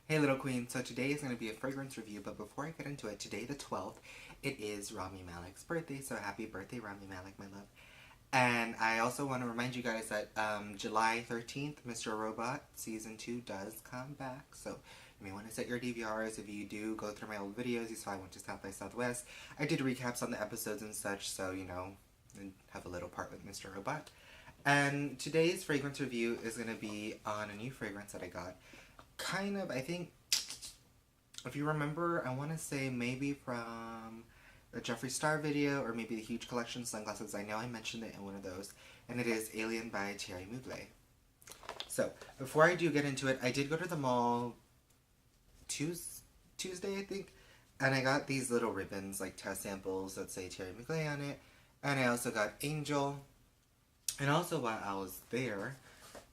Hey little queen, so today is going to be a fragrance review, but before I get into it, today the 12th, it is Rami Malek's birthday, so happy birthday Rami Malek, my love. And I also want to remind you guys that July 13th, Mr. Robot Season 2 does come back, so you may want to set your DVRs. If you do go through my old videos, you saw I went to South by Southwest. I did recaps on the episodes and such, so and have a little part with Mr. Robot. And today's fragrance review is going to be on a new fragrance that I got. Kind of, I think, if you remember, I want to say maybe from the Jeffree Star video or maybe the Huge Collection sunglasses. I know I mentioned it in one of those, and it is Alien by Thierry Mugler. So, before I do get into it, I did go to the mall Tuesday, I think, and I got these little ribbons, like test samples that say Thierry Mugler on it, and I also got Angel, and also while I was there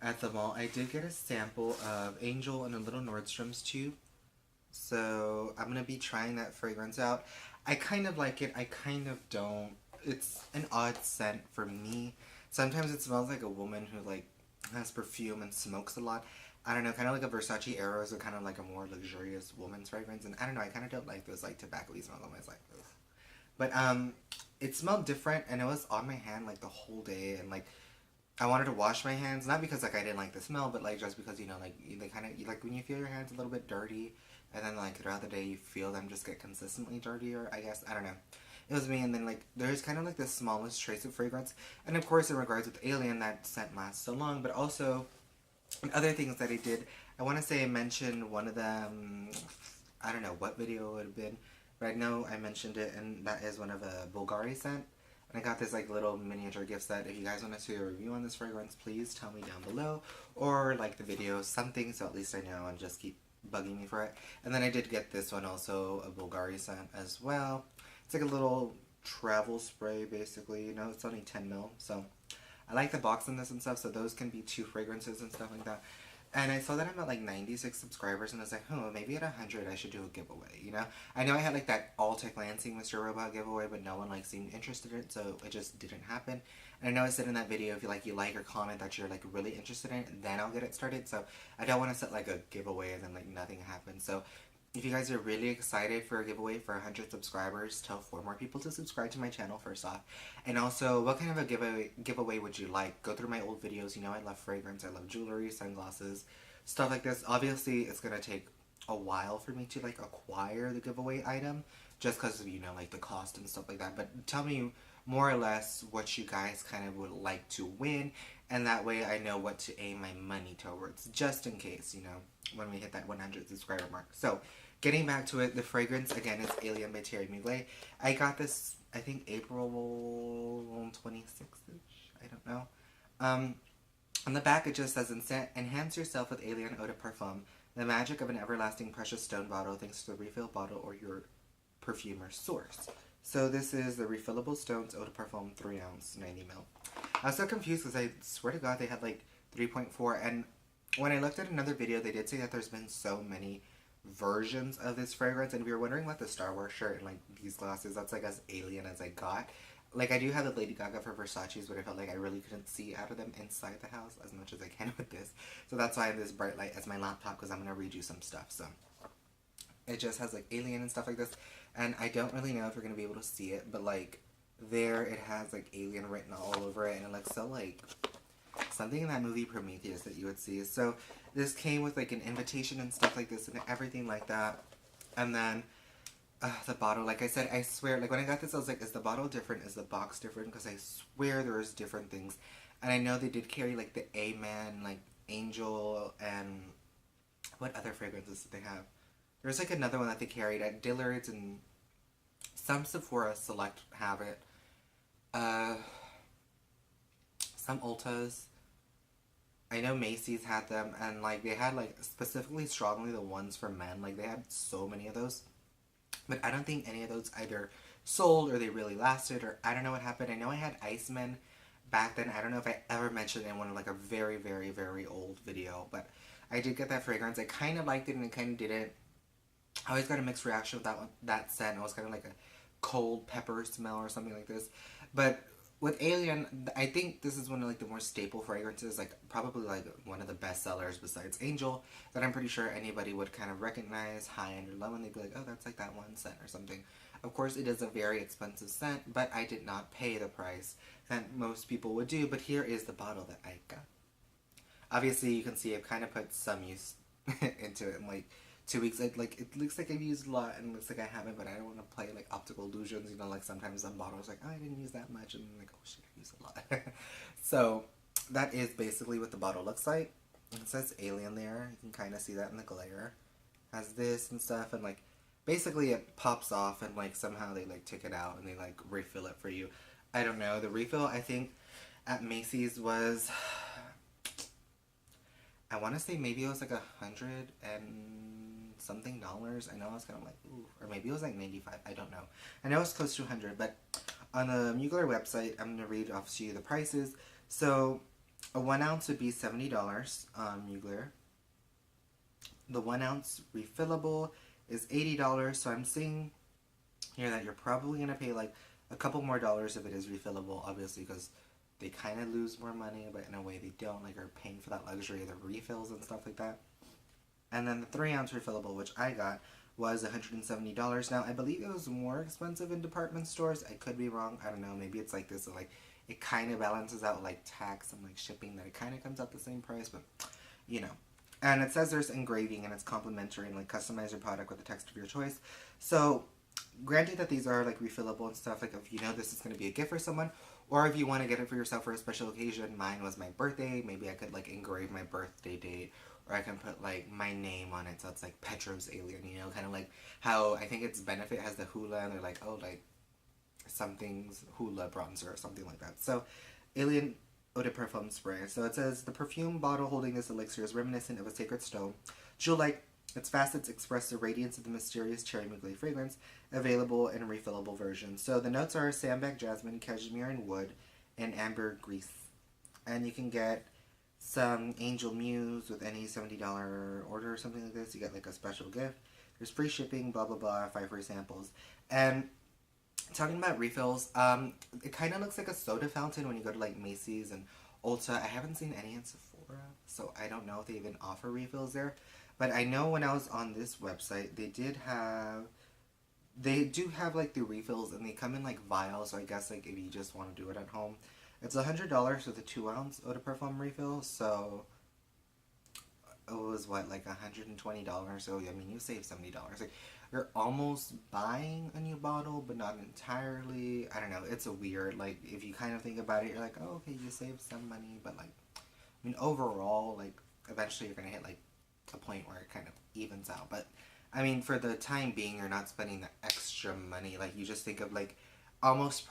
at the mall, I did get a sample of Angel in a little Nordstrom's tube. So I'm gonna be trying that fragrance out. I kind of like it, I kind of don't. It's an odd scent for me. Sometimes it smells like a woman who like has perfume and smokes a lot. I don't know, kind of like a Versace Eros or kind of like a more luxurious woman's fragrance. And I don't know, I kind of don't like those like tobacco-y smells. I'm always like, ugh. But it smelled different and it was on my hand like the whole day, and like I wanted to wash my hands, not because like I didn't like the smell, but like just because like they kind of like when you feel your hands a little bit dirty, and then like throughout the day you feel them just get consistently dirtier. I guess I don't know. It was me, and then like there's kind of like the smallest trace of fragrance, and of course in regards with Alien, that scent lasts so long, but also other things that I did. I want to say I mentioned one of them. I don't know what video it would have been, but I know I mentioned it, and that is one of a Bulgari scent. And I got this like little miniature gift set. If you guys want to see a review on this fragrance, please tell me down below, or like the video, something, so at least I know and just keep bugging me for it. And then I did get this one also, a Bulgari scent as well. It's like a little travel spray basically, it's only 10 mil, so I like the box on this and stuff, so those can be 2 fragrances and stuff like that. And I saw that I'm at like 96 subscribers, and I was like, oh, maybe at 100 I should do a giveaway. I know I had like that all tech Lansing Mr. Robot giveaway, but no one like seemed interested in it, so it just didn't happen. And I know I said in that video, if you like or comment that you're like really interested in it, then I'll get it started. So I don't want to set like a giveaway and then like nothing happens. So if you guys are really excited for a giveaway for 100 subscribers, tell 4 more people to subscribe to my channel first off. And also, what kind of a giveaway would you like? Go through my old videos. I love fragrance, I love jewelry, sunglasses, stuff like this. Obviously, it's going to take a while for me to like acquire the giveaway item, just because of, like the cost and stuff like that. But tell me more or less what you guys kind of would like to win, and that way I know what to aim my money towards, just in case, when we hit that 100 subscriber mark. So, getting back to it, the fragrance, again, is Alien by Thierry Mugler. I got this, I think, April 26th-ish, I don't know. On the back, it just says, enhance yourself with Alien Eau de Parfum, the magic of an everlasting precious stone bottle thanks to the refill bottle or your perfumer's source. So this is the refillable stones Eau de Parfum 3 ounce, 90 ml. I was so confused because I swear to God they had like 3.4, and when I looked at another video, they did say that there's been so many versions of this fragrance, and if you're wondering what the Star Wars shirt and like these glasses, that's like as alien as I got. Like I do have the Lady Gaga for Versace's, but I felt like I really couldn't see out of them inside the house as much as I can with this. So that's why I have this bright light as my laptop, because I'm going to read you some stuff. So it just has like alien and stuff like this, and I don't really know if you're going to be able to see it, but like there it has like alien written all over it, and it looks so like something in that movie Prometheus that you would see. So this came with like an invitation and stuff like this and everything like that. And then the bottle, like I said, I swear, like when I got this I was like, is the bottle different, is the box different, because I swear there's different things. And I know they did carry like the Amen, like Angel, and what other fragrances did they have? There's like another one that they carried at Dillard's, and some Sephora Select have it. Some Ultas. I know Macy's had them, and like they had like specifically strongly the ones for men. Like they had so many of those, but I don't think any of those either sold or they really lasted, or I don't know what happened. I know I had Iceman back then. I don't know if I ever mentioned it in one of like a very, very, very old video, but I did get that fragrance. I kind of liked it and I kind of didn't. I always got a mixed reaction with that scent. It was kind of like a cold pepper smell or something like this. But with Alien, I think this is one of like the more staple fragrances, like probably like one of the best sellers besides Angel, that I'm pretty sure anybody would kind of recognize high end or low, and they'd be like, oh, that's like that one scent or something. Of course, it is a very expensive scent, but I did not pay the price that most people would do. But here is the bottle that I got. Obviously, you can see I've kind of put some use into it in like 2 weeks. It looks like I've used a lot, and it looks like I haven't, but I don't want to play like optical illusions. You know, like sometimes some bottles like, oh, I didn't use that much, and I'm like, oh shit, I used a lot. So that is basically what the bottle looks like. It says Alien there. You can kind of see that in the glare. Has this and stuff, and like basically it pops off, and like somehow they like take it out and they like refill it for you. I don't know. The refill I think at Macy's was, I want to say maybe it was like $100 and something. I know I was kind of like, ooh, or maybe it was like 95. I don't know. I know it's close to 100, but on the Mugler website, I'm gonna read off to you the prices. So a 1 ounce would be $70 on Mugler. The 1 ounce refillable is $80. So I'm seeing here that you're probably gonna pay like a couple more dollars if it is refillable, obviously, because they kind of lose more money, but in a way they don't, like are paying for that luxury of the refills and stuff like that. And then the 3 ounce refillable, which I got, was $170. Now, I believe it was more expensive in department stores. I could be wrong. I don't know. Maybe it's like this. So like, it kind of balances out like tax and like shipping, that it kind of comes out the same price, but you know. And it says there's engraving and it's complimentary, and like customize your product with the text of your choice. So, granted that these are like refillable and stuff, like if you know this is going to be a gift for someone, or if you want to get it for yourself for a special occasion. Mine was my birthday. Maybe I could like engrave my birthday date, or I can put like my name on it, so it's like Petro's Alien, you know, kind of like how I think its Benefit has the hula, and they're like, oh, like something's hula bronzer or something like that. So Alien Eau de Parfum spray. So it says the perfume bottle holding this elixir is reminiscent of a sacred stone. Jewel-like, its facets express the radiance of the mysterious Thierry Mugler fragrance, available in a refillable version. So the notes are sambac, jasmine, cashmere, and wood, and ambergris. And you can get some Angel Muse with any $70 order or something like this. You get like a special gift. There's free shipping, blah blah blah, 5 free samples. And talking about refills, it kind of looks like a soda fountain when you go to like Macy's and Ulta. I haven't seen any in Sephora, so I don't know if they even offer refills there. But I know when I was on this website, they do have like the refills, and they come in like vials. So I guess like if you just want to do it at home, it's $100 with a 2 ounce eau de parfum refill. So it was what, like $120. So I mean, you save $70. Like, you're almost buying a new bottle, but not entirely. I don't know. It's a weird, like, if you kind of think about it, you're like, oh, okay, you save some money, but like, I mean, overall, like, eventually you're gonna hit like a point where it kind of evens out. But I mean, for the time being, you're not spending the extra money. Like, you just think of like almost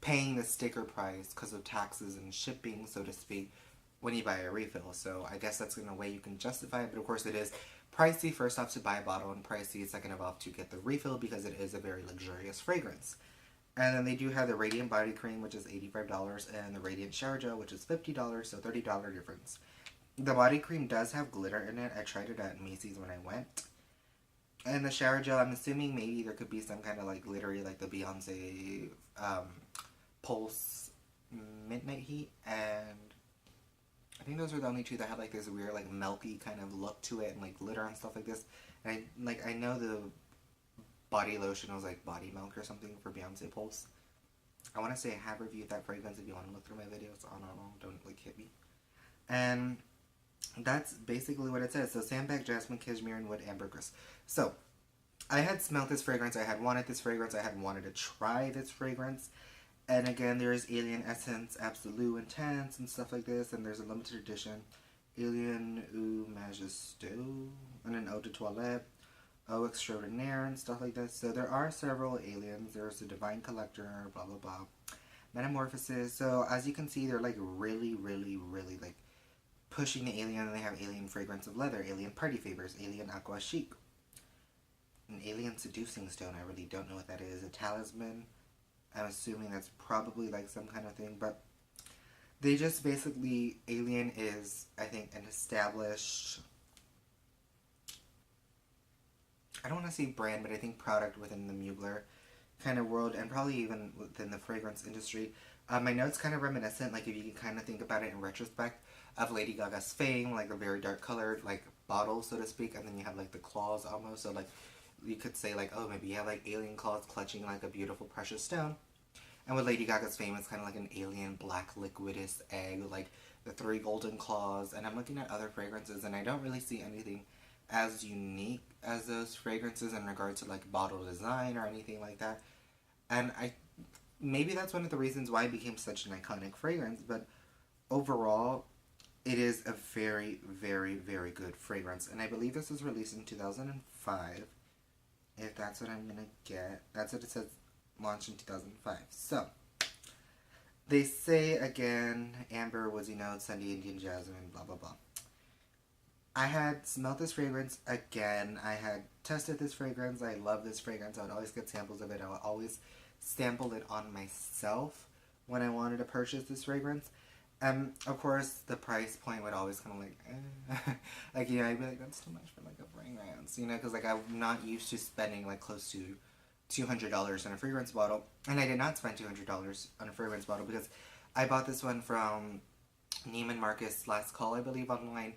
paying the sticker price because of taxes and shipping, so to speak, when you buy a refill. So I guess that's in a way you can justify it. But of course, it is pricey first off to buy a bottle, and pricey second of all to get the refill, because it is a very luxurious fragrance. And then they do have the Radiant Body Cream, which is $85, and the Radiant Shower Gel, which is $50, so $30 difference. The body cream does have glitter in it. I tried it at Macy's when I went. And the shower gel, I'm assuming maybe there could be some kind of like glittery, like the Beyonce Pulse Midnight Heat, and I think those were the only two that had like this weird like milky kind of look to it, and like glitter and stuff like this. And I know the body lotion was like body milk or something for Beyonce Pulse. I want to say I have reviewed that fragrance. If you want to look through my videos, I don't know, don't like hit me. And that's basically what it says. So sambac, jasmine, cashmere, and wood ambergris. So I had smelled this fragrance. I had wanted this fragrance. I had wanted to try this fragrance. And again, there's Alien Essence, Absolute Intense, and stuff like this. And there's a limited edition, Alien Eau Majestueux, and an Eau de Toilette, Eau Extraordinaire, and stuff like this. So there are several aliens. There's the Divine Collector, blah, blah, blah. Metamorphosis. So as you can see, they're like really, really, really like pushing the alien. And they have Alien Fragrance of Leather, Alien Party Favors, Alien Aqua Chic, an Alien Seducing Stone. I really don't know what that is. A Talisman. I'm assuming that's probably like some kind of thing, but they just basically, Alien is, I think, an established, I don't want to say brand, but I think product within the Mugler kind of world, and probably even within the fragrance industry, My note's kind of reminiscent, like if you can kind of think about it in retrospect, of Lady Gaga's Fame, like a very dark colored, like bottle, so to speak, and then you have like the claws almost. So like you could say like, oh, maybe you have like alien claws clutching like a beautiful precious stone. And with Lady Gaga's Fame, it's kind of like an alien black liquidous egg, like the three golden claws. And I'm looking at other fragrances, and I don't really see anything as unique as those fragrances in regard to like bottle design or anything like that. And I maybe that's one of the reasons why it became such an iconic fragrance. But overall, it is a very, very, very good fragrance. And I believe this was released in 2005. If that's what I'm gonna get, that's what it says. Launched in 2005. So they say again, amber, woodsy notes, Sunday Indian jasmine, blah blah blah. I had smelled this fragrance again. I had tested this fragrance. I love this fragrance. I would always get samples of it. I would always sample it on myself when I wanted to purchase this fragrance. And of course, the price point would always kind of like, like yeah, I'd be like, that's too much for like a fragrance, you know, because like I'm not used to spending like close to $200 on a fragrance bottle, and I did not spend $200 on a fragrance bottle because I bought this one from Neiman Marcus last call, I believe, online.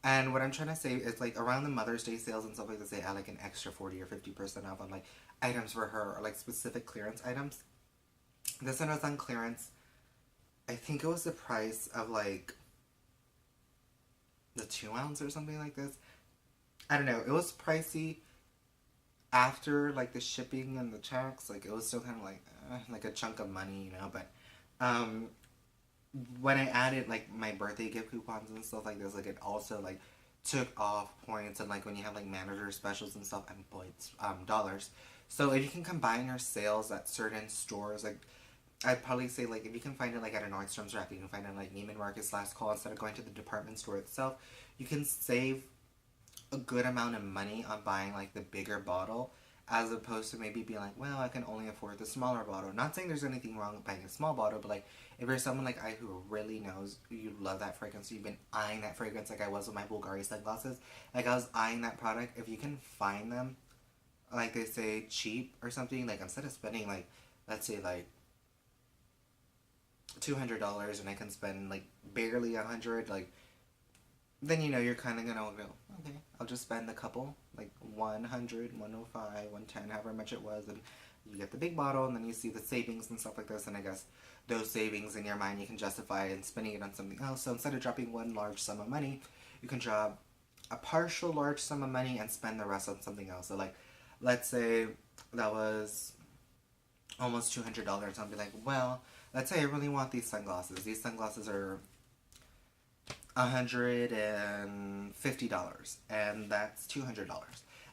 And what I'm trying to say is like around the Mother's Day sales and stuff like that, they add like an extra 40 or 50% off on like items for her or like specific clearance items. This one was on clearance. I think it was the price of like the 2 ounce or something like this. I don't know. It was pricey after like the shipping and the tax. Like it was still kind of like a chunk of money, you know. But um, when I added like my birthday gift coupons and stuff like this, like it also like took off points, and like when you have like manager specials and stuff and points, dollars. So if you can combine your sales at certain stores, like I'd probably say like if you can find it like at a Nordstrom's Rack, you can find it like Neiman Marcus last call instead of going to the department store itself, you can save a good amount of money on buying like the bigger bottle as opposed to maybe being like, well, I can only afford the smaller bottle. Not saying there's anything wrong with buying a small bottle, but like if you're someone like I who really knows you love that fragrance, you've been eyeing that fragrance like I was with my Bulgari sunglasses. Like I was eyeing that product. If you can find them, like they say, cheap or something, like instead of spending like let's say like $200 and I can spend like barely 100, like then you know you're kind of gonna go, okay, I'll just spend a couple, like 100, 105, 110, however much it was, and you get the big bottle, and then you see the savings and stuff like this, and I guess those savings in your mind you can justify and spending it on something else. So instead of dropping one large sum of money, you can drop a partial large sum of money and spend the rest on something else. So like, let's say that was almost $200. I'll be like, well, let's say I really want these sunglasses. These sunglasses are $150, and that's $200.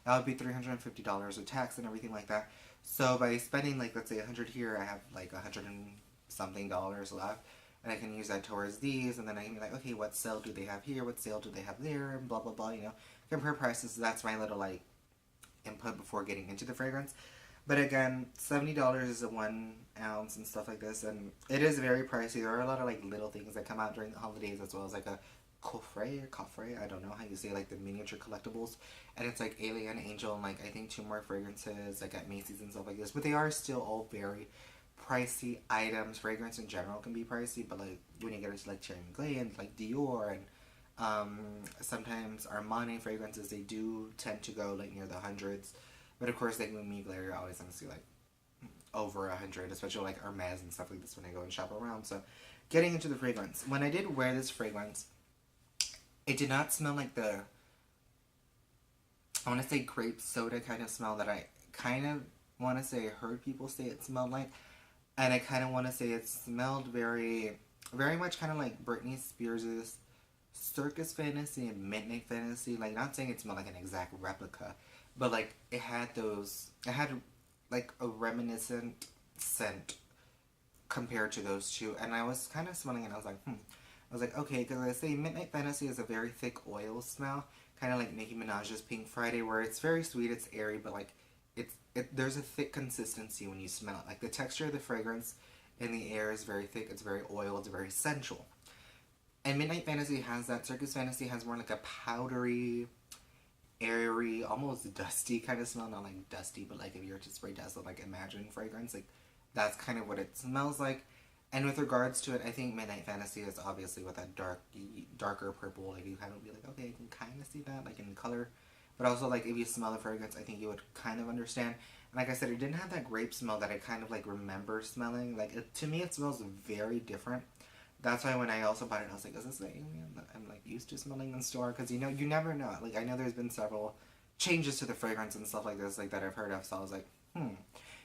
That would be $350 with tax and everything like that. So by spending like let's say 100 here, I have like 100 and something dollars left, and I can use that towards these, and then I can be like, okay, what sale do they have here? What sale do they have there? And blah blah blah. You know, compare prices. That's my little like input before getting into the fragrance. But again, $70 is a 1 ounce and stuff like this, and it is very pricey. There are a lot of like little things that come out during the holidays, as well as like a coffret, I don't know how you say, like the miniature collectibles, and it's like Alien, Angel, and like I think two more fragrances like at Macy's and stuff like this. But they are still all very pricey items. Fragrance in general can be pricey, but like when you get into like Thierry Mugler and like Dior and sometimes Armani fragrances, they do tend to go like near the hundreds. But of course, like with Mugler, you're always gonna see like over 100, especially like Hermes and stuff like this when I go and shop around. So, getting into the fragrance, when I did wear this fragrance, it did not smell like the, I want to say grape soda kind of smell that I kind of want to say I heard people say it smelled like, and I kind of want to say it smelled very, very much kind of like Britney Spears' Circus Fantasy and Midnight Fantasy. Like, not saying it smelled like an exact replica, but like it had like a reminiscent scent compared to those two, and I was kind of smelling it, and I was like, I was like, okay, because I say Midnight Fantasy is a very thick oil smell, kind of like Nicki Minaj's Pink Friday, where it's very sweet, it's airy, but like there's a thick consistency when you smell it. Like the texture of the fragrance in the air is very thick, it's very oiled, it's very sensual. And Midnight Fantasy has that. Circus Fantasy has more like a powdery, airy, almost dusty kind of smell. Not like dusty, but like if you were to spray dust with like Imagine fragrance, like that's kind of what it smells like. And with regards to it, I think Midnight Fantasy is obviously with that darker purple. Like you kind of be like, okay, I can kind of see that, like in color. But also, like if you smell the fragrance, I think you would kind of understand. And like I said, it didn't have that grape smell that I kind of like remember smelling. Like to me, it smells very different. That's why when I also bought it, I was like, is this the alien that I'm like used to smelling in store? Because you never know. Like I know there's been several changes to the fragrance and stuff like this, like that I've heard of. So I was like,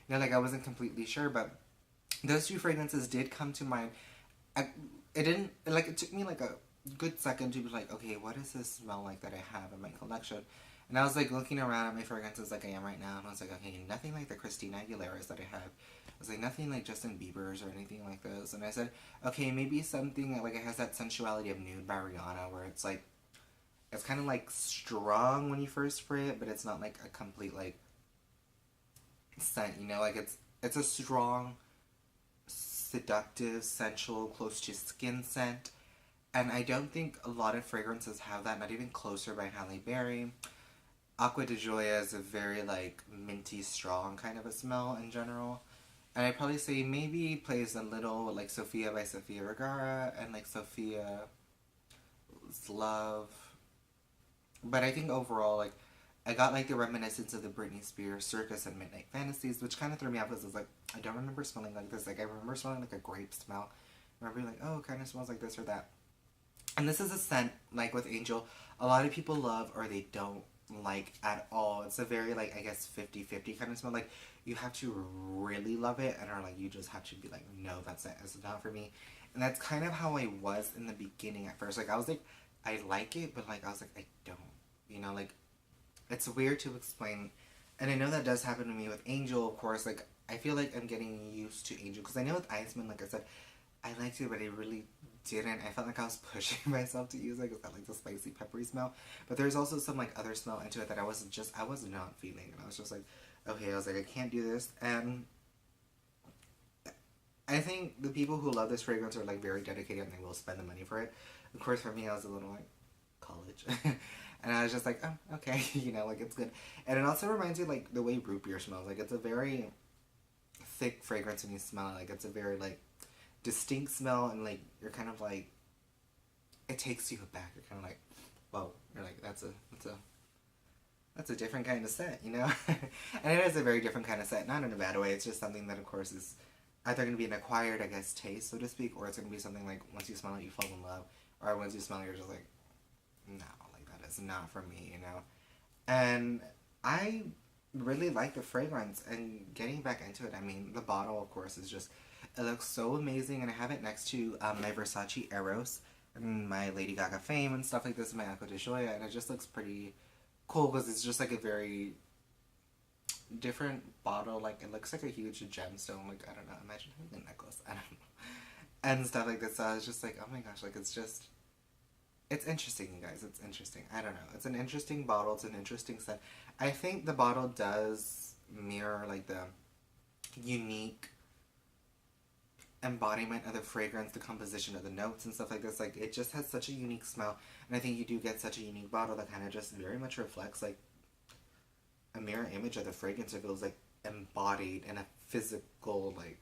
like I wasn't completely sure, but those two fragrances did come to mind. I, it didn't like it took me like a good second to be like, okay, what does this smell like that I have in my collection? And I was like looking around at my fragrances like I am right now, and I was like, okay, nothing like the Christina Aguilera's that I have. I was like, nothing like Justin Bieber's or anything like those. And I said, okay, maybe something like it has that sensuality of Nude by Rihanna, where it's kind of like strong when you first spray it, but it's not like a complete like scent, like it's a strong, seductive, sensual, close to skin scent. And I don't think a lot of fragrances have that, not even Closer by Halle Berry. Aqua de Joya is a very like minty, strong kind of a smell in general. And I'd probably say maybe plays a little with like Sophia by Sofia Vergara and like Sophia's Love. But I think overall, like, I got like the reminiscence of the Britney Spears Circus and Midnight Fantasies, which kind of threw me off because I was like, I don't remember smelling like this. Like, I remember smelling like a grape smell. I remember being like, oh, it kind of smells like this or that. And this is a scent, like with Angel, a lot of people love or they don't like at all. It's a very, like, I guess 50-50 kind of smell. Like, you have to really love it and or, like, you just have to be like, no, that's it. It's not for me. And that's kind of how I was in the beginning at first. Like, I was like, I like it, but, like, I was like, I don't. Like, it's weird to explain. And I know that does happen to me with Angel, of course. Like, I feel like I'm getting used to Angel. Because I know with Iceman, like I said, I liked it, but I really didn't. I felt like I was pushing myself to use it because I like the spicy, peppery smell. But there's also some, like, other smell into it that I was not feeling. And I was just like, okay, I was like, I can't do this. And I think the people who love this fragrance are, like, very dedicated and they will spend the money for it. Of course, for me, I was a little, like, college. And I was just like, oh, okay, like, it's good. And it also reminds me, like, the way root beer smells. Like, it's a very thick fragrance when you smell it. Like, it's a very, like, distinct smell. And, like, you're kind of, like, it takes you back. You're kind of like, whoa. You're like, that's a different kind of scent, And it is a very different kind of scent. Not in a bad way. It's just something that, of course, is either going to be an acquired, I guess, taste, so to speak. Or it's going to be something, like, once you smell it, you fall in love. Or once you smell it, you're just like, no, like that is not for me, And I really like the fragrance, and getting back into it, I mean, the bottle, of course, is just, it looks so amazing, and I have it next to my Versace Eros, and my Lady Gaga Fame, and stuff like this, my Aqua de Joya, and it just looks pretty cool, because it's just, like, a very different bottle, like, it looks like a huge gemstone, like, I don't know, imagine having a necklace, I don't know, and stuff like this, so I was just like, oh my gosh, like, it's interesting, you guys. It's interesting. I don't know. It's an interesting bottle. It's an interesting scent. I think the bottle does mirror, like, the unique embodiment of the fragrance, the composition of the notes and stuff like this. Like, it just has such a unique smell. And I think you do get such a unique bottle that kind of just very much reflects, like, a mirror image of the fragrance. It feels, like, embodied in a physical, like,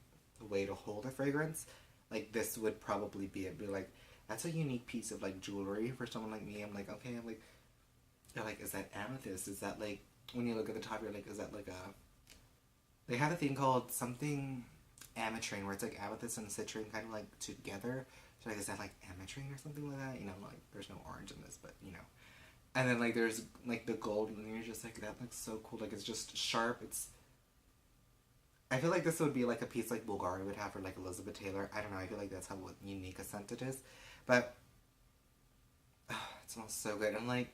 way to hold a fragrance. Like, this would probably be it. Be like, that's a unique piece of, like, jewelry for someone like me. I'm like, okay, they're like, is that amethyst? Is that, like, when you look at the top, you're like, is that, like, they have a thing called something ametrine, where it's, like, amethyst and citrine kind of, like, together. So, like, is that, like, ametrine or something like that? Like, there's no orange in this, but, And then, like, there's, like, the gold, and you're just like, that looks so cool. Like, it's just sharp. I feel like this would be, like, a piece like Bulgari would have, or, like, Elizabeth Taylor. I don't know. I feel like that's how unique a scent it is. But, it smells so good. And, like,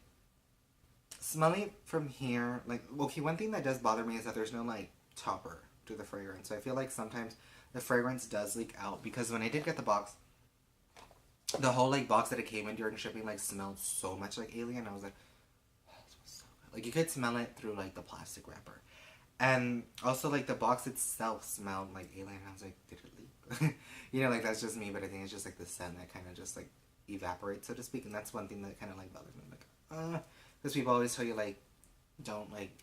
smelling it from here, like, okay, one thing that does bother me is that there's no, like, topper to the fragrance. So I feel like sometimes the fragrance does leak out. Because when I did get the box, the whole, like, box that it came in during shipping, like, smelled so much like Alien. I was like, oh, it smells so good. Like, you could smell it through, like, the plastic wrapper. And also, like, the box itself smelled like Alien. I was like, did it leak? Like, that's just me, but I think it's just, like, the scent that kind of just, like, evaporates, so to speak. And that's one thing that kind of, like, bothers me. Like, because people always tell you, like, don't, like,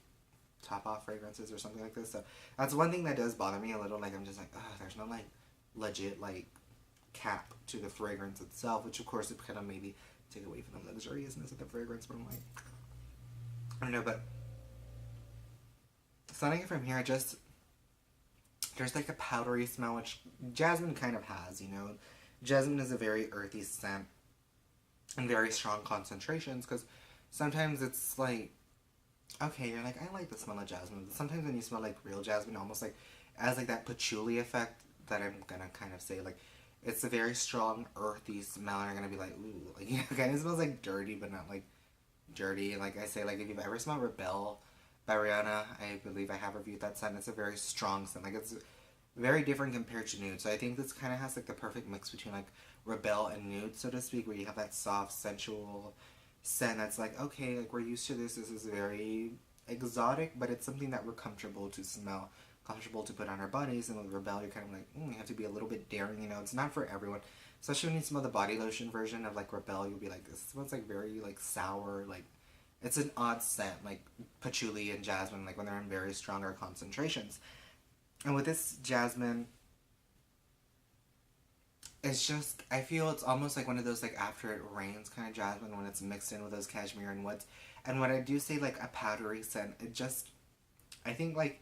top off fragrances or something like this. So that's one thing that does bother me a little. Like, I'm just like, there's no, like, legit like cap to the fragrance itself, which of course it kind of maybe take away from the luxuriousness of the fragrance. But I'm like, I don't know, but smelling it from here, just there's like a powdery smell, which jasmine kind of has. You know, jasmine is a very earthy scent and very strong concentrations because sometimes it's like, okay, you're like, I like the smell of jasmine. But sometimes when you smell like real jasmine, almost like as like that patchouli effect that I'm gonna kind of say, like it's a very strong earthy smell, and you're gonna be like, ooh, like you know, kind of smells like dirty, but not like dirty. Like I say, like if you've ever smelled Rebelle by Rihanna, I believe I have reviewed that scent. It's a very strong scent. Like it's very different compared to Nude. So I think this kind of has like the perfect mix between like Rebelle and Nude, so to speak, where you have that soft, sensual scent that's like, okay, like we're used to this. This is very exotic, but it's something that we're comfortable to smell, comfortable to put on our bodies. And with Rebelle, you're kind of like, you have to be a little bit daring. You know, it's not for everyone. Especially when you smell the body lotion version of like Rebelle, you'll be like, this smells like very like sour, like it's an odd scent, like patchouli and jasmine, like when they're in very stronger concentrations. And with this jasmine, it's just, I feel it's almost like one of those like after it rains kind of jasmine when it's mixed in with those cashmere and woods. And when I do say like a powdery scent, it just, I think like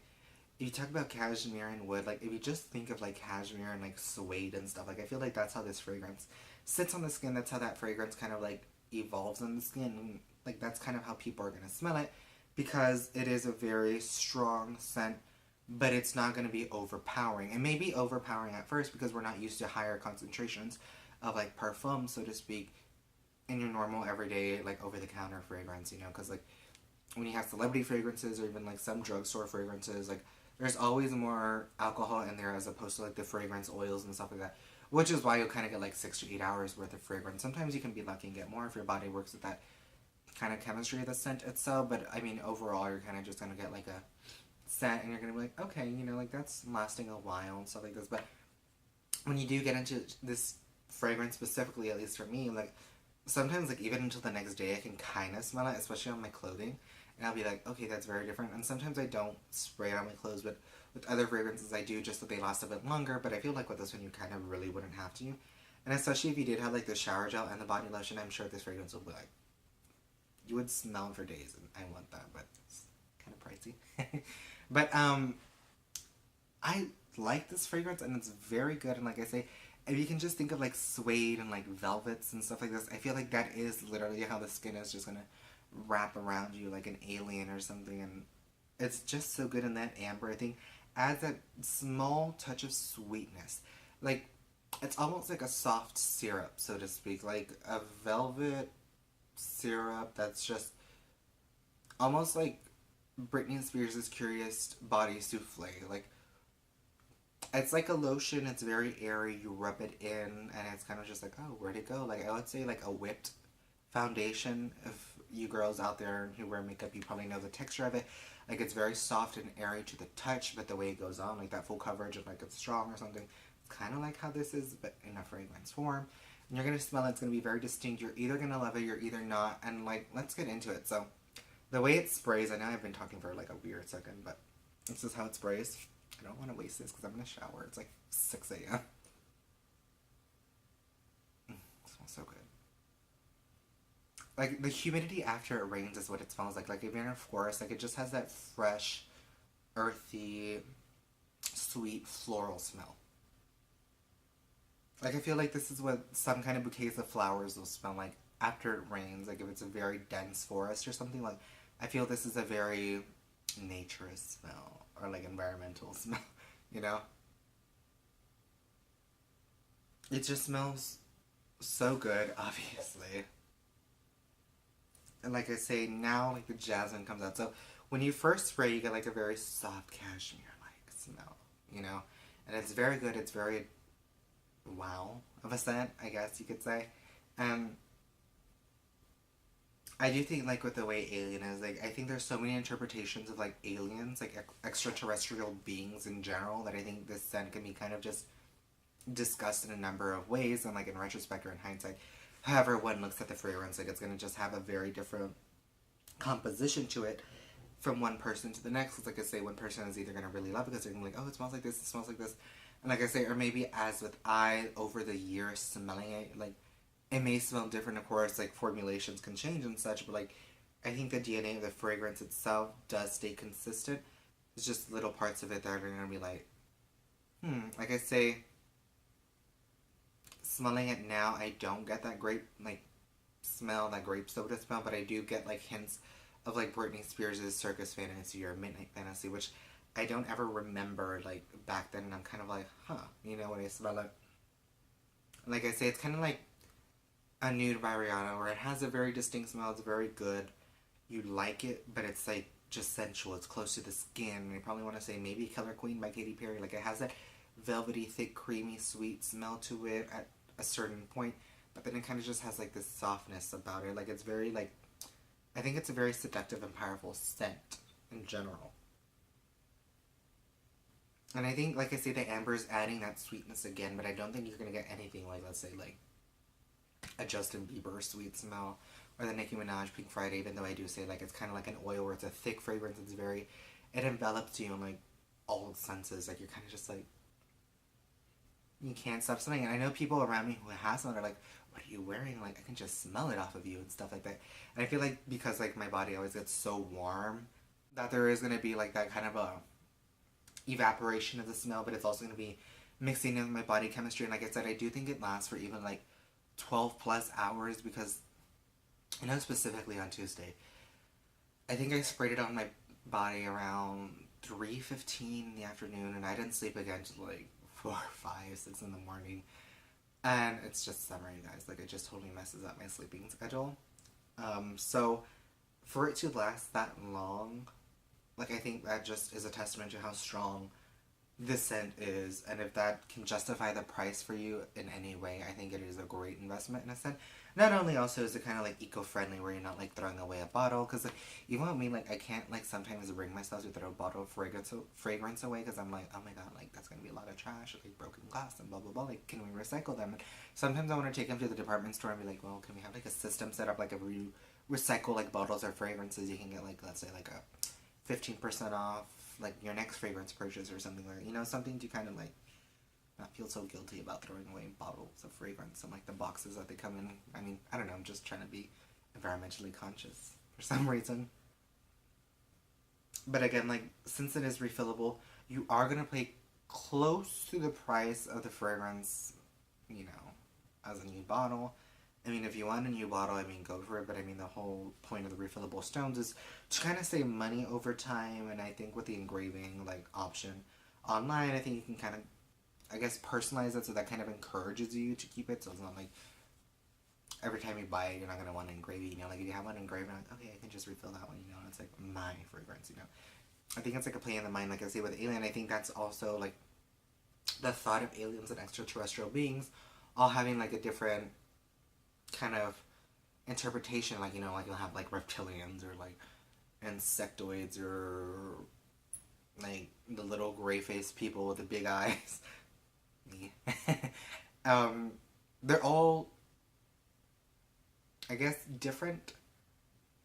if you talk about cashmere and wood, like if you just think of like cashmere and like suede and stuff, like I feel like that's how this fragrance sits on the skin. That's how that fragrance kind of like evolves on the skin. And, like that's kind of how people are gonna smell it, because it is a very strong scent, but it's not gonna be overpowering. It may be overpowering at first because we're not used to higher concentrations of like parfum, so to speak, in your normal everyday like over the counter fragrance. You know, because like when you have celebrity fragrances or even like some drugstore fragrances, like there's always more alcohol in there as opposed to like the fragrance oils and stuff like that. Which is why you'll kind of get like 6 to 8 hours worth of fragrance. Sometimes you can be lucky and get more if your body works with that kind of chemistry of the scent itself. But I mean, overall, you're kind of just gonna get like a scent, and you're gonna be like, okay, you know, like that's lasting a while and stuff like this. But when you do get into this fragrance specifically, at least for me, like sometimes like even until the next day, I can kind of smell it, especially on my clothing. And I'll be like, okay, that's very different. And sometimes I don't spray it on my clothes, but with other fragrances I do just so they last a bit longer. But I feel like with this one, you kind of really wouldn't have to. And especially if you did have like the shower gel and the body lotion, I'm sure this fragrance would be like, you would smell for days. And I want that, but it's kind of pricey. But I like this fragrance, and it's very good. And like I say, if you can just think of like suede and like velvets and stuff like this, I feel like that is literally how the skin is just gonna wrap around you like an alien or something. And it's just so good. In that amber, I think, adds that small touch of sweetness. Like it's almost like a soft syrup, so to speak, like a velvet syrup that's just almost like Britney Spears' Curious Body Souffle. Like it's like a lotion. It's very airy. You rub it in, and it's kind of just like, oh, where'd it go? Like I would say, like a whipped foundation. If you girls out there who wear makeup, you probably know the texture of it. Like it's very soft and airy to the touch, but the way it goes on, like that full coverage of like it's strong or something. It's kind of like how this is, but in a fragrance form. And you're gonna smell it. It's gonna be very distinct. You're either gonna love it, you're either not. And like, let's get into it. So, the way it sprays, I know I've been talking for like a weird second, but this is how it sprays. I don't want to waste this because I'm gonna shower. It's like 6 a.m. It smells so good. Like the humidity after it rains is what it smells like. Like if you're in a forest, like it just has that fresh, earthy, sweet floral smell. Like I feel like this is what some kind of bouquets of flowers will smell like after it rains. Like if it's a very dense forest or something, like I feel this is a very naturist smell or like environmental smell, you know? It just smells so good, obviously. And like I say, now like the jasmine comes out. So when you first spray, you get like a very soft cashmere like smell, you know? And it's very good. It's very wow of a scent, I guess you could say. I do think like with the way Alien is, like I think there's so many interpretations of like aliens, like extraterrestrial beings in general, that I think this scent can be kind of just discussed in a number of ways, and like in retrospect or in hindsight, however one looks at the fragrance, like it's gonna just have a very different composition to it. from one person to the next. Because like I say, one person is either going to really love it because they're going to be like, oh, it smells like this, it smells like this. And like I say, or maybe as with I, over the years smelling it, like, it may smell different, of course, like formulations can change and such, but like, I think the DNA of the fragrance itself does stay consistent. It's just little parts of it that are going to be like, like I say, smelling it now, I don't get that grape, like, smell, that grape soda smell, but I do get like hints of like Britney Spears' Circus Fantasy or Midnight Fantasy, which I don't ever remember like back then, and I'm kind of like, you know, when I smell it. Like I say, it's kind of like a nude by Rihanna, where it has a very distinct smell, it's very good, you like it, but it's like just sensual, it's close to the skin, and I probably want to say maybe Killer Queen by Katy Perry, like it has that velvety, thick, creamy, sweet smell to it at a certain point, but then it kind of just has like this softness about it, like it's very like, I think it's a very seductive and powerful scent in general. And I think, like I say, the amber is adding that sweetness again, but I don't think you're going to get anything like, let's say, like a Justin Bieber sweet smell or the Nicki Minaj Pink Friday, even though I do say, like, it's kind of like an oil where it's a thick fragrance, it's very, it envelops you in, like, all senses, like, you're kind of just, like, you can't stop smelling. And I know people around me who have smelled are like, what are you wearing? Like, I can just smell it off of you and stuff like that. And I feel like because, like, my body always gets so warm that there is going to be, like, that kind of a evaporation of the smell, but it's also going to be mixing in with my body chemistry. And like I said, I do think it lasts for even like 12 plus hours, because I know specifically on Tuesday, I think I sprayed it on my body around 3:15 in the afternoon, and I didn't sleep again until like 4, 5, 6 in the morning. And it's just summer, you guys, like it just totally messes up my sleeping schedule. So for it to last that long, like, I think that just is a testament to how strong this scent is, and if that can justify the price for you in any way, I think it is a great investment in a scent. Not only also is it kind of like eco-friendly, where you're not like throwing away a bottle, because like, even with me, like I can't like sometimes bring myself to throw a bottle of fragrance away, because I'm like, oh my god, like that's gonna be a lot of trash, like broken glass and blah blah blah. Like, can we recycle them? And sometimes I want to take them to the department store and be like, well, can we have like a system set up, like if we recycle like bottles or fragrances, you can get like, let's say like a 15% off like your next fragrance purchase or something, like, you know, something to kind of like not feel so guilty about throwing away bottles of fragrance and like the boxes that they come in. I mean, I don't know, I'm just trying to be environmentally conscious for some reason. But again, like, since it is refillable, you are going to pay close to the price of the fragrance, you know, as a new bottle. I mean, if you want a new bottle, I mean, go for it. But I mean, the whole point of the refillable stones is to kind of save money over time. And I think with the engraving, like, option online, I think you can kind of, I guess, personalize it so that kind of encourages you to keep it. So it's not like every time you buy it, you're not going to want to engrave it. You know, like, if you have one engraved, like, okay, I can just refill that one, you know, and it's like my fragrance, you know. I think it's like a play in the mind, like I say with Alien. I think that's also, like, the thought of aliens and extraterrestrial beings all having, like, a different kind of interpretation, like, you know, like you'll have like reptilians or like insectoids or like the little gray faced people with the big eyes. Me. They're all, I guess, different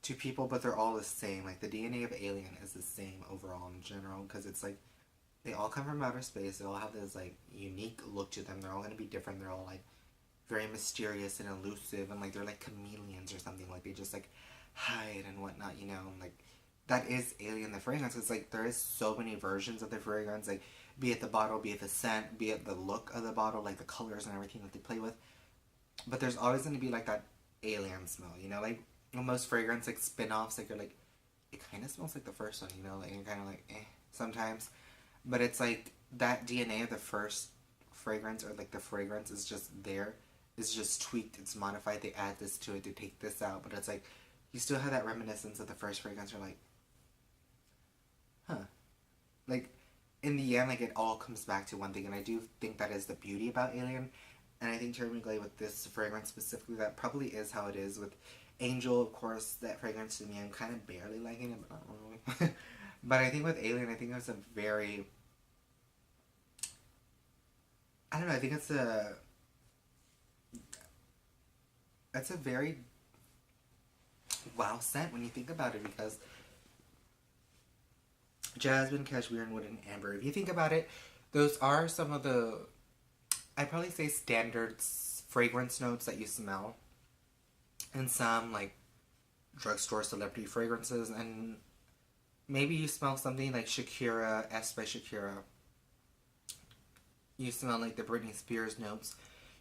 to people, but they're all the same. Like the DNA of Alien is the same overall in general, because it's like they all come from outer space. They all have this like unique look to them. They're all gonna be different. They're all like very mysterious and elusive, and like they're like chameleons or something, like they just like hide and whatnot, you know. Like that is Alien the fragrance. It's like there is so many versions of the fragrance, like be it the bottle, be it the scent, be it the look of the bottle, like the colors and everything that they play with, but there's always going to be like that alien smell, you know. Like most fragrance like spin-offs, like you're like, it kind of smells like the first one, you know, like you're kind of like sometimes, but it's like that DNA of the first fragrance, or like the fragrance is just there. It's just tweaked, it's modified, they add this to it, they take this out, but it's like, you still have that reminiscence of the first fragrance. You're like, huh. Like, in the end, like, it all comes back to one thing, and I do think that is the beauty about Alien, and I think Thierry Mugler with this fragrance specifically, that probably is how it is with Angel, of course. That fragrance to me, I'm kind of barely liking it, but not really. But I think with Alien, I think it's a very, I don't know, I think it's a very wow scent when you think about it, because jasmine, cashmere, and wood and amber. If you think about it, those are some of the, I'd probably say, standard fragrance notes that you smell in some like drugstore celebrity fragrances. And maybe you smell something like Shakira, S by Shakira. You smell like the Britney Spears notes.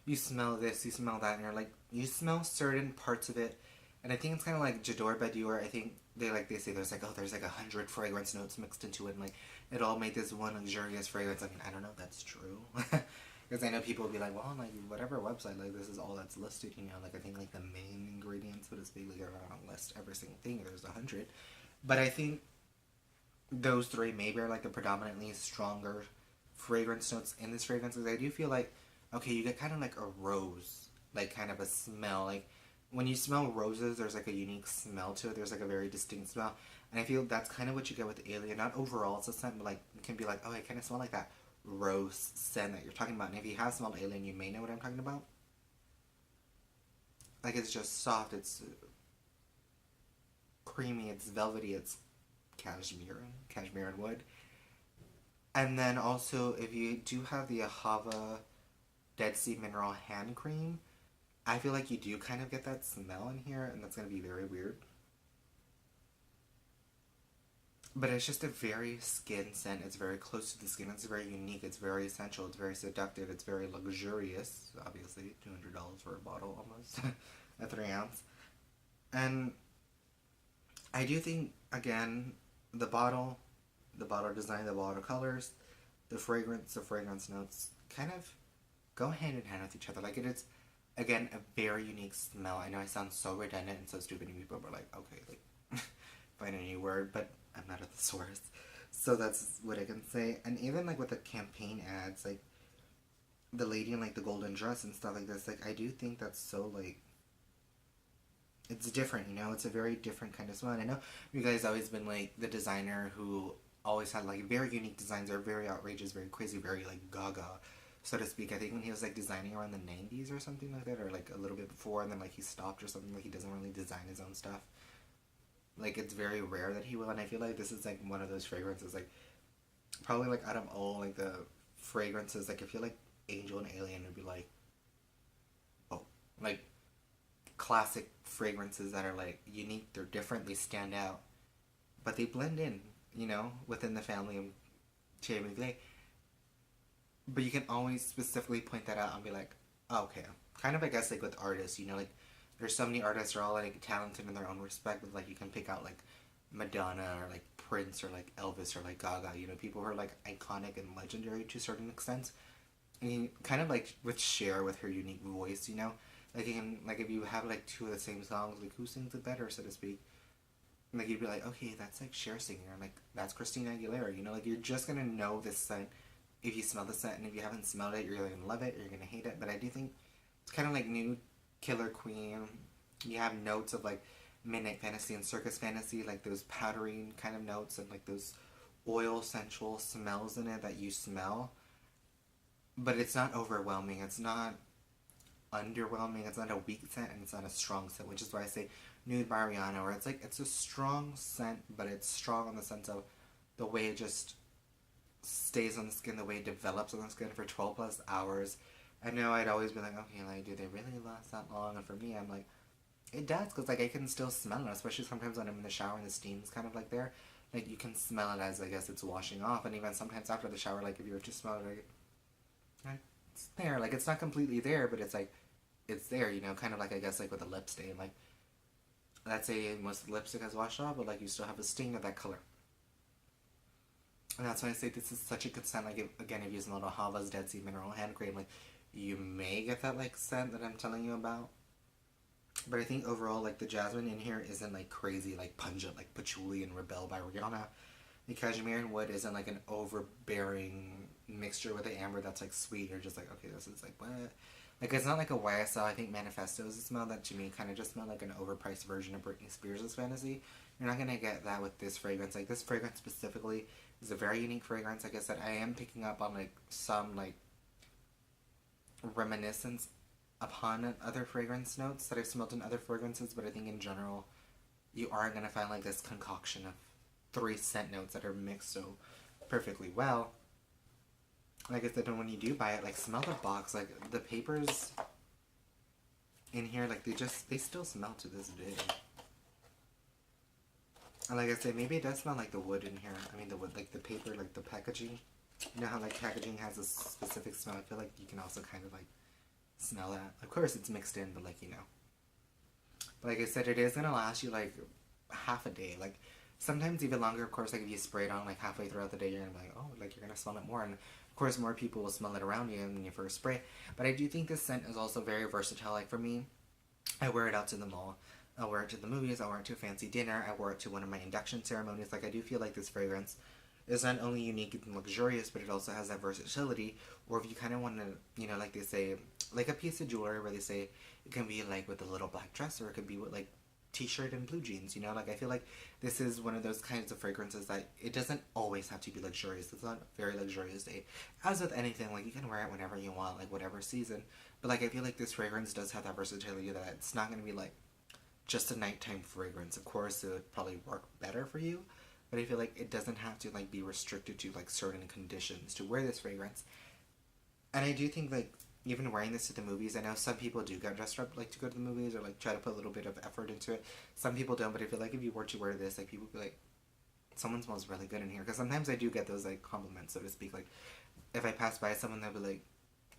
You smell this, you smell that, and you're like, you smell certain parts of it. And I think it's kind of like J'adore Badour. I think they say there's like, oh, there's like 100 fragrance notes mixed into it, and like it all made this one luxurious fragrance. I mean, I don't know if that's true. Because I know people will be like, well, like, whatever website, like, this is all that's listed, you know, like, I think, like, the main ingredients, but it's big, like, they're not gonna list every single thing, there's 100. But I think those three maybe are, like, the predominantly stronger fragrance notes in this fragrance, because I do feel like, okay, you get kind of, like, a rose, like, kind of a smell, like, when you smell roses, there's, like, a unique smell to it, there's, like, a very distinct smell, and I feel that's kind of what you get with Alien, not overall it's a scent, but, like, it can be like, oh, I kind of smell like that rose scent that you're talking about. And if you have smelled Alien, you may know what I'm talking about. Like, it's just soft, it's creamy, it's velvety, it's cashmere and wood. And then also, if you do have the Ahava Dead Sea Mineral Hand Cream, I feel like you do kind of get that smell in here, and that's going to be very weird. But it's just a very skin scent. It's very close to the skin. It's very unique. It's very essential. It's very seductive. It's very luxurious. Obviously, $200 for a bottle almost, a 3 ounce. And I do think, again, the bottle design, the bottle colors, the fragrance notes kind of go hand in hand with each other. Like, it is, again, a very unique smell. I know I sound so redundant and so stupid, and people are like, okay, like, find a new word, but I'm not at the source. So that's what I can say. And even like with the campaign ads, like the lady in like the golden dress and stuff like this, like I do think that's so like, it's different, you know? It's a very different kind of smell. And I know you guys always been like the designer who always had like very unique designs. They're very outrageous, very crazy, very like gaga, so to speak. I think when he was like designing around the 90s or something like that, or like a little bit before, and then like he stopped or something, like he doesn't really design his own stuff. Like, it's very rare that he will, and I feel like this is like one of those fragrances, like probably like out of all like the fragrances, like I feel like Angel and Alien would be like, oh, like classic fragrances that are like unique, they're different, they stand out, but they blend in, you know, within the family of Thierry Mugler. But you can always specifically point that out and be like, oh, okay. Kind of, I guess, like with artists, you know, like there's so many artists who are all like talented in their own respect, but like you can pick out like Madonna or like Prince or like Elvis or like Gaga, you know, people who are like iconic and legendary to a certain extent. And you kind of like with Cher with her unique voice, you know, like you can, like if you have like two of the same songs, like who sings it better, so to speak. Like you'd be like, okay, that's like Cher singing, or like that's Christina Aguilera, you know, like you're just gonna know this scent if you smell the scent, and if you haven't smelled it, you're either gonna love it or you're gonna hate it. But I do think it's kind of like Nude, Killer Queen. You have notes of like Midnight Fantasy and Circus Fantasy, like those powdery kind of notes and like those oil sensual smells in it that you smell. But it's not overwhelming. It's not underwhelming. It's not a weak scent, and it's not a strong scent, which is why I say Nude Mariana, where it's like it's a strong scent, but it's strong in the sense of the way it just stays on the skin, the way it develops on the skin for 12 plus hours. I know I'd always be like, okay, like, do they really last that long? And for me, I'm like, it does, because, like, I can still smell it, especially sometimes when I'm in the shower and the steam's kind of, like, there. Like, you can smell it as, I guess, it's washing off, and even sometimes after the shower, like, if you were to smell it, like, it's there. Like, it's not completely there, but it's, like, it's there, you know, kind of like, I guess, like, with a lip stain. Like, let's say most lipstick has washed off, but, like, you still have a stain of that color. And that's why I say this is such a good scent. Like, again, if you smell Ahava's Dead Sea Mineral Hand Cream, like, you may get that, like, scent that I'm telling you about. But I think overall, like, the jasmine in here isn't, like, crazy, like, pungent, like Patchouli and Rebelle by Rihanna. The cashmere and wood isn't, like, an overbearing mixture with the amber that's, like, sweet. You're just like, okay, this is, like, what? Like, it's not like a YSL. I think Manifesto is a smell that, to me, kind of just smelled like an overpriced version of Britney Spears' Fantasy. You're not going to get that with this fragrance. Like, this fragrance specifically is a very unique fragrance. Like I said, I am picking up on, like, some, like, reminiscence upon other fragrance notes that I've smelled in other fragrances, but I think in general, you aren't going to find, like, this concoction of three scent notes that are mixed so perfectly well. Like I said, when you do buy it, like, smell the box. Like, the papers in here, like, they still smell to this day. And like I said, maybe it does smell like the wood in here. I mean, the wood, like the paper, like the packaging. You know how, like, packaging has a specific smell? I feel like you can also kind of, like, smell that. Of course, it's mixed in, but, like, you know. But like I said, it is going to last you, like, half a day. Like, sometimes even longer, of course. Like, if you spray it on, like, halfway throughout the day, you're going to be like, oh, like, you're going to smell it more. And, of course, more people will smell it around you when you first spray. But I do think this scent is also very versatile. Like, for me, I wear it out to the mall. I wear it to the movies. I wear it to a fancy dinner. I wear it to one of my induction ceremonies. Like, I do feel like this fragrance is not only unique and luxurious, but it also has that versatility. Or if you kind of want to, you know, like they say, like a piece of jewelry where they say it can be like with a little black dress, or it could be with like t-shirt and blue jeans, you know. Like, I feel like this is one of those kinds of fragrances that it doesn't always have to be luxurious. It's not a very luxurious day. As with anything, like, you can wear it whenever you want, like whatever season. But like, I feel like this fragrance does have that versatility that it's not going to be like just a nighttime fragrance. Of course, it would probably work better for you, but I feel like it doesn't have to like be restricted to like certain conditions to wear this fragrance. And I do think, like, even wearing this to the movies, I know some people do get dressed up like to go to the movies, or like try to put a little bit of effort into it. Some people don't, but I feel like if you were to wear this, like, people would be like, someone smells really good in here. Because sometimes I do get those like compliments, so to speak. Like, if I pass by someone, they'll be like,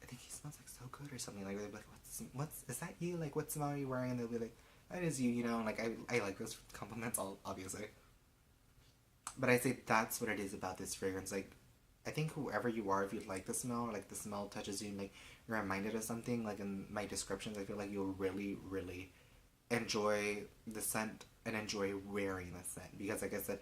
I think he smells like so good or something. Like, they'll be like, what's is that you? Like, what smell are you wearing? And they'll be like, that is you, you know. And like, I like those compliments, obviously. But I say that's what it is about this fragrance. Like, I think whoever you are, if you like the smell, or like the smell touches you, and like you're reminded of something, like in my descriptions, I feel like you'll really, really enjoy the scent and enjoy wearing the scent. Because like I said,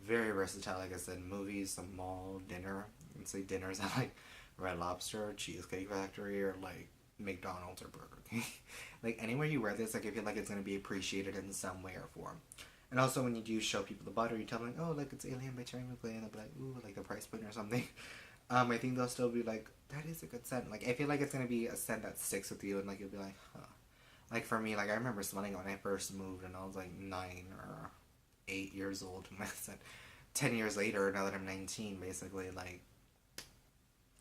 very versatile. Like I said, movies, the mall, dinner. And say dinners at like Red Lobster, Cheesecake Factory, or like McDonald's or Burger King. Like, anywhere you wear this, like, I feel like it's gonna be appreciated in some way or form. And also, when you do show people the bottle, you tell them, like, oh, like, it's Alien by Thierry Mugler, and they'll be like, ooh, like the price point or something. I think they'll still be like, that is a good scent. Like, I feel like it's gonna be a scent that sticks with you, and like, you'll be like, huh. Like, for me, like, I remember smelling it when I first moved, and I was like 9 or 8 years old, and I said, 10 years later, now that I'm 19, basically, like,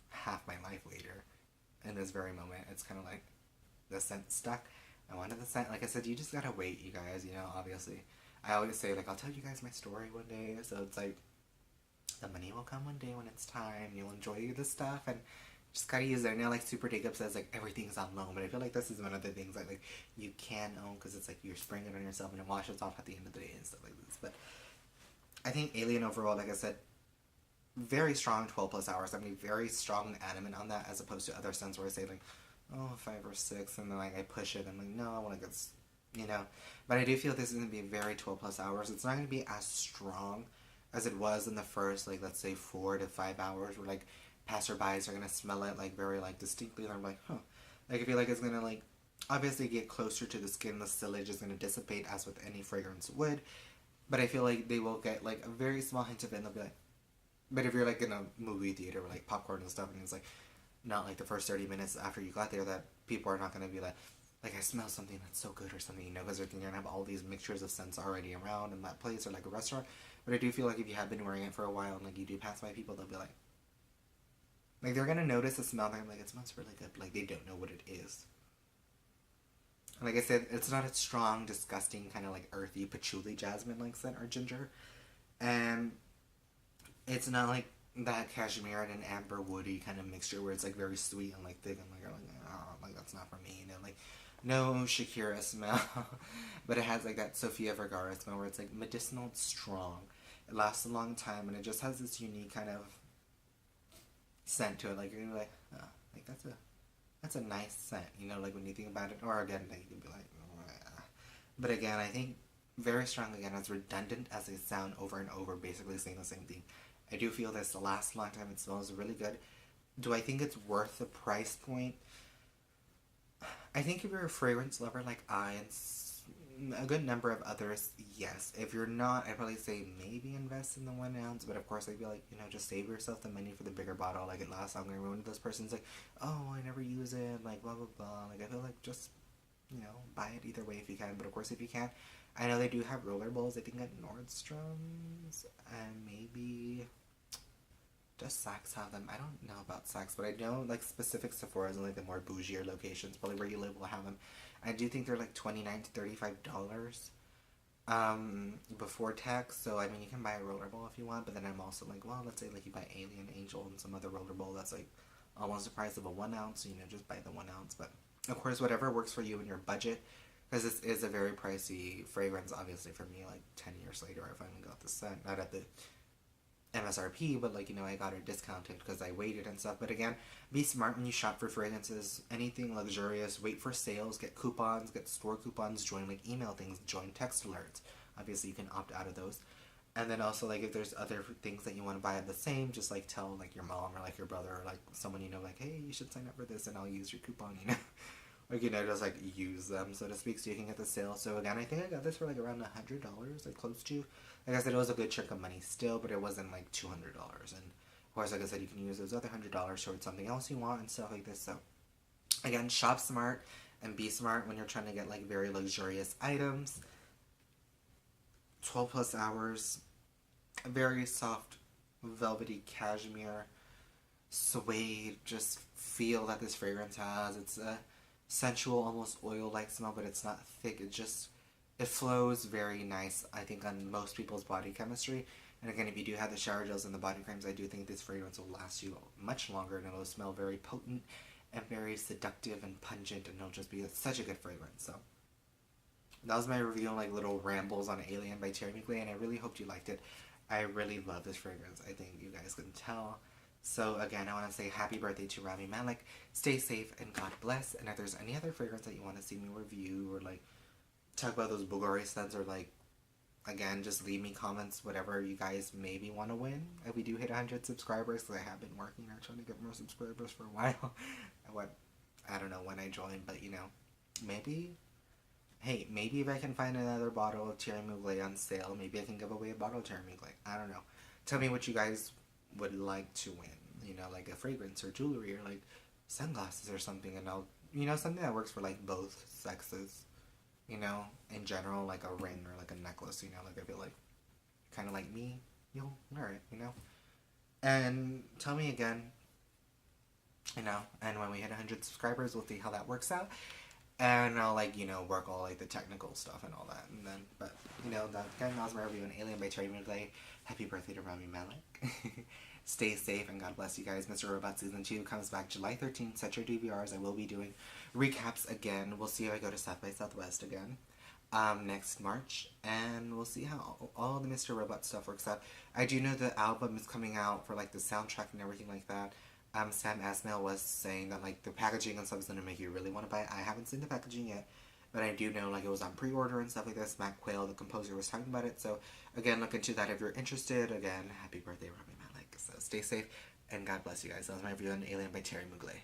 half my life later, in this very moment, it's kind of like the scent stuck. I wanted the scent. Like I said, you just gotta wait, you guys. You know, obviously, I always say, like, I'll tell you guys my story one day. So it's like, the money will come one day when it's time. You'll enjoy the stuff, and just gotta use it. I know, like, Super Jacob says, like, everything's on loan, but I feel like this is one of the things that, like, you can own, because it's like you're spraying it on yourself and it washes off at the end of the day and stuff like this. But I think Alien overall, like I said, very strong 12 plus hours. I mean, very strong and adamant on that, as opposed to other scents where I say, like, oh, 5 or 6, and then like I push it. I'm like, no, I want to get, you know. But I do feel this is gonna be very 12 plus hours. It's not gonna be as strong as it was in the first, like, let's say 4 to 5 hours, where like passerbys are gonna smell it like very like distinctly, and I'm like, huh. Like, I feel like it's gonna like obviously get closer to the skin. The sillage is gonna dissipate as with any fragrance would, but I feel like they will get like a very small hint of it, and they'll be like. But if you're like in a movie theater with like popcorn and stuff, and it's like not like the first 30 minutes after you got there that people are not going to be like, I smell something that's so good or something, you know, because they're going to have all these mixtures of scents already around in that place, or like a restaurant. But I do feel like if you have been wearing it for a while and like you do pass by people, they'll be like they're going to notice the smell, and they're like, it smells really good. Like, they don't know what it is. And like I said, it's not a strong, disgusting, kind of like earthy patchouli jasmine like scent or ginger. And it's not like that cashmere and an amber woody kind of mixture where it's like very sweet and like thick, and like, oh, like, that's not for me, you know. Like, no Shakira smell, but it has like that Sofia Vergara smell where it's like medicinal, strong. It lasts a long time, and it just has this unique kind of scent to it. Like, you're like, oh, like that's a nice scent, you know. Like, when you think about it, or again, like, you'd be like, oh, yeah. But again, I think very strong, again, as redundant as they sound over and over, basically saying the same thing. I do feel this lasts a long time. It smells really good. Do I think it's worth the price point? I think if you're a fragrance lover like I and a good number of others, yes. If you're not, I'd probably say maybe invest in the 1 ounce. But of course, I'd be like, you know, just save yourself the money for the bigger bottle. Like, it lasts longer. One of those persons like, oh, I never use it. Like, blah, blah, blah. Like, I feel like just, you know, buy it either way if you can. But of course, if you can't, I know they do have roller balls, I think at Nordstrom's, and maybe just Saks have them. I don't know about Saks, but I know like specific Sephora's and like the more bougier locations, probably where you live, will have them. I do think they're like $29 to $35 before tax. So I mean, you can buy a rollerball if you want, but then I'm also like, well, let's say like you buy Alien, Angel, and some other rollerball that's like almost the price of a 1 ounce. So, you know, just buy the 1 ounce. But of course, whatever works for you and your budget, because this is a very pricey fragrance. Obviously, for me, like 10 years later, I finally got the scent, not at the MSRP, but like, you know, I got it discounted because I waited and stuff. But again, be smart when you shop for fragrances. Anything luxurious, wait for sales, get coupons, get store coupons, join like email things, join text alerts. Obviously, you can opt out of those. And then also, like, if there's other things that you want to buy at the same, just like tell like your mom or like your brother or like someone you know, like, hey, you should sign up for this and I'll use your coupon, you know. Like, you know, just like use them, so to speak, so you can get the sale. So again, I think I got this for like around $100, like close to. Like I said, it was a good chunk of money still, but it wasn't like $200. And of course, like I said, you can use those other $100 towards something else you want and stuff like this. So again, shop smart and be smart when you're trying to get like very luxurious items. 12 plus hours, very soft, velvety cashmere, suede, just feel that this fragrance has. It's a sensual, almost oil-like smell, but it's not thick. It flows very nice, I think, on most people's body chemistry. And again, if you do have the shower gels and the body creams, I do think this fragrance will last you much longer, and it'll smell very potent and very seductive and pungent, and it'll just be such a good fragrance. So that was my review on like little rambles on Alien by Thierry Mugler, and I really hoped you liked it. I really love this fragrance. I think you guys can tell. So again, I want to say happy birthday to Rami Malek. Stay safe and God bless. And if there's any other fragrance that you want to see me review or like talk about those Bulgari scents, or like, again, just leave me comments, whatever you guys maybe want to win if we do hit 100 subscribers, because I have been working on trying to get more subscribers for a while. I don't know when I joined, but you know, maybe, hey, maybe if I can find another bottle of Thierry Mugler on sale, maybe I can give away a bottle of Thierry Mugler. I don't know. Tell me what you guys would like to win, you know, like a fragrance or jewelry or like sunglasses or something, and I'll, you know, something that works for like both sexes, you know, in general, like a ring or like a necklace, you know, like I feel like kind of like me, you'll wear it, you know. And tell me again, you know, and when we hit 100 subscribers, we'll see how that works out. And I'll, like, you know, work all, like, the technical stuff and all that. And then, but, you know, that was my review on Alien by Thierry Mugler. Happy birthday to Rami Malek. Stay safe and God bless you guys. Mr. Robot Season 2 comes back July 13th. Set your DVRs. I will be doing recaps again. We'll see if I go to South by Southwest again next March. And we'll see how all the Mr. Robot stuff works out. I do know the album is coming out for, like, the soundtrack and everything like that. Sam Esmail was saying that, like, the packaging and stuff is going to make you really want to buy it. I haven't seen the packaging yet, but I do know, like, it was on pre-order and stuff like this. Matt Quayle, the composer, was talking about it. So, again, look into that if you're interested. Again, happy birthday, Rami Malek. So, stay safe, and God bless you guys. That was my review on Alien by Thierry Mugler.